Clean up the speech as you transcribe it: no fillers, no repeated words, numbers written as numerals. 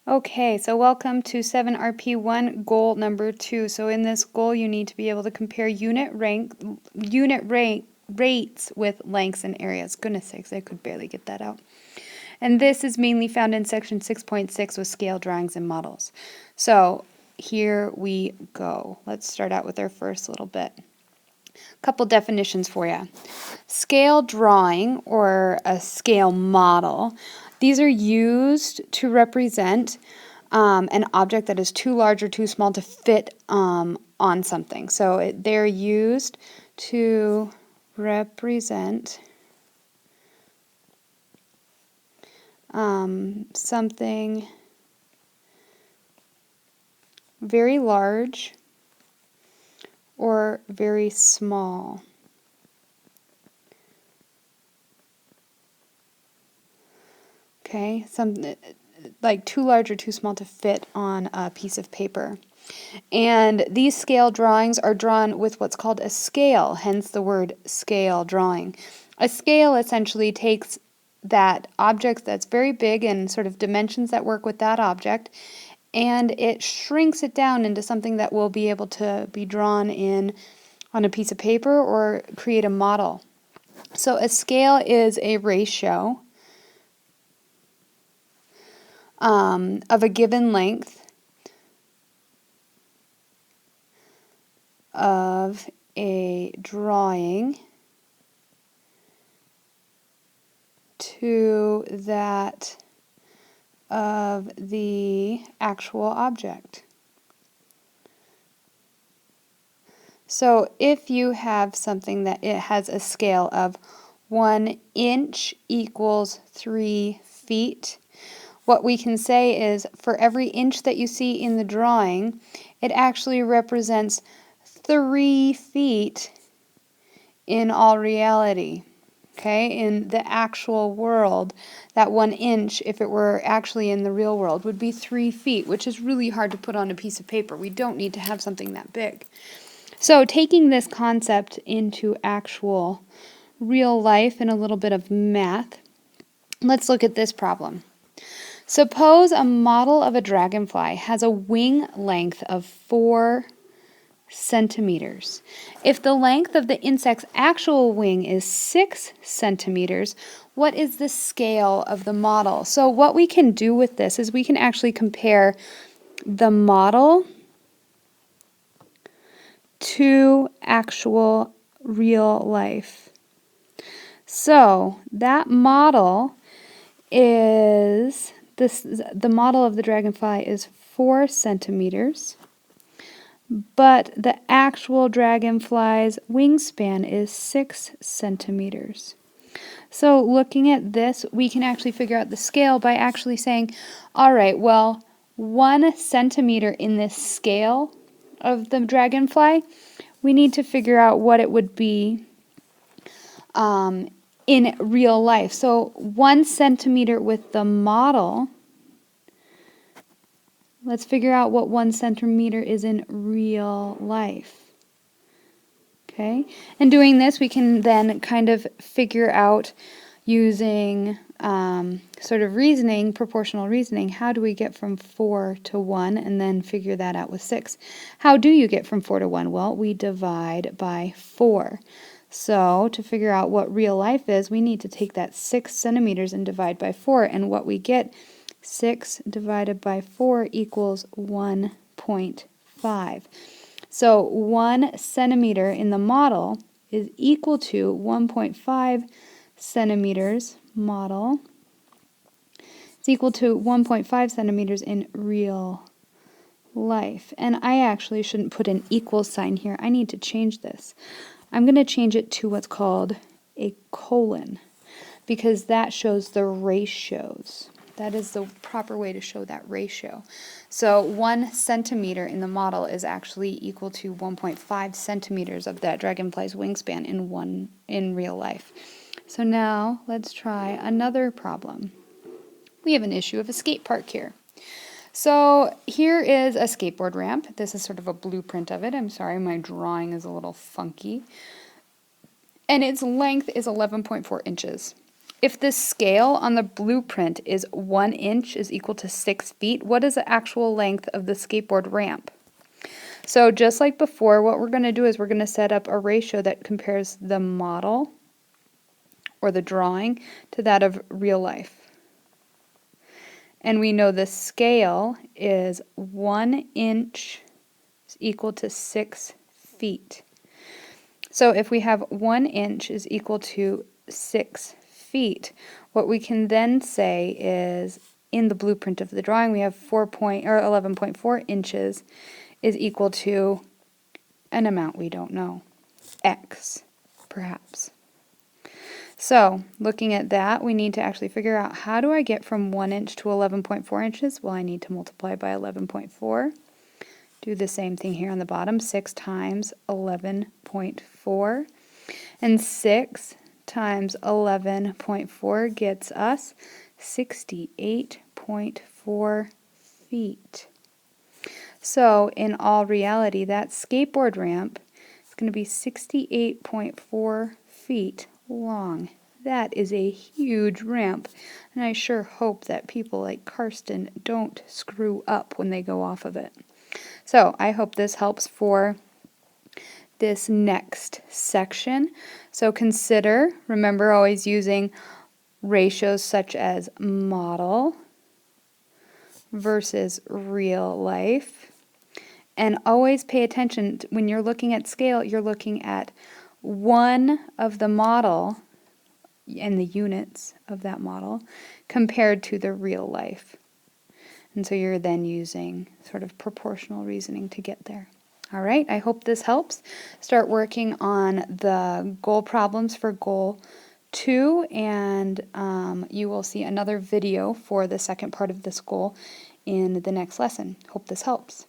Okay, so welcome to 7.RP.1 goal number 2. So in this goal, you need to be able to compare unit rates with lengths and areas. Goodness sakes, I could barely get that out. And this is mainly found in section 6.6 with scale drawings and models. So here we go. Let's start out with our first little bit. Couple definitions for you. Scale drawing or a scale model. These are used to represent an object that is too large or too small to fit on something. So they're used to represent something very large or very small. Okay, like too large or too small to fit on a piece of paper. And these scale drawings are drawn with what's called a scale, hence the word scale drawing. A scale essentially takes that object that's very big and sort of dimensions that work with that object, and it shrinks it down into something that will be able to be drawn in on a piece of paper or create a model. So a scale is a ratio of a given length of a drawing to that of the actual object. So if you have something that it has a scale of 1 inch equals 3 feet, what we can say is for every inch that you see in the drawing, it actually represents 3 feet in all reality. Okay, in the actual world, that 1 inch, if it were actually in the real world, would be 3 feet, which is really hard to put on a piece of paper. We don't need to have something that big. So taking this concept into actual real life and a little bit of math, let's look at this problem. Suppose a model of a dragonfly has a wing length of 4 centimeters. If the length of the insect's actual wing is 6 centimeters, what is the scale of the model? So what we can do with this is we can actually compare the model to actual real life. So that model is the model of the dragonfly is 4 centimeters, but the actual dragonfly's wingspan is 6 centimeters. So looking at this, we can actually figure out the scale by actually saying, all right, well, 1 centimeter in this scale of the dragonfly, we need to figure out what it would be in real life. So 1 centimeter with the model, let's figure out what 1 centimeter is in real life. Okay, and doing this, we can then kind of figure out using sort of reasoning, proportional reasoning, how do we get from 4 to 1 and then figure that out with 6. How do you get from 4 to 1? Well, we divide by 4. So to figure out what real life is, we need to take that 6 centimeters and divide by 4, and what we get, 6 divided by 4 equals 1.5. So 1 centimeter in the model is equal to 1.5 centimeters model. It's equal to 1.5 centimeters in real life. And I actually shouldn't put an equal sign here. I need to change this. I'm going to change it to what's called a colon, because that shows the ratios. That is the proper way to show that ratio. So 1 centimeter in the model is actually equal to 1.5 centimeters of that dragonfly's wingspan in real life. So now let's try another problem. We have an issue of a skate park here. So here is a skateboard ramp. This is sort of a blueprint of it. I'm sorry, my drawing is a little funky. And its length is 11.4 inches. if the scale on the blueprint is 1 inch is equal to 6 feet, what is the actual length of the skateboard ramp? So just like before, what we're going to do is we're going to set up a ratio that compares the model or the drawing to that of real life. And we know the scale is 1 inch is equal to 6 feet. So if we have 1 inch is equal to 6 feet, what we can then say is in the blueprint of the drawing we have 11.4 inches is equal to an amount we don't know, x, perhaps. So, looking at that, we need to actually figure out how do I get from 1 inch to 11.4 inches? Well, I need to multiply by 11.4. Do the same thing here on the bottom, 6 times 11.4. And 6 times 11.4 gets us 68.4 feet. So, in all reality, that skateboard ramp is going to be 68.4 feet long. That is a huge ramp, and I sure hope that people like Karsten don't screw up when they go off of it. So, I hope this helps for this next section. So consider, remember always using ratios such as model versus real life. And always pay attention when you're looking at scale, you're looking at one of the model and the units of that model compared to the real life. And so you're then using sort of proportional reasoning to get there. All right, I hope this helps. Start working on the goal problems for goal 2, and you will see another video for the second part of this goal in the next lesson. Hope this helps.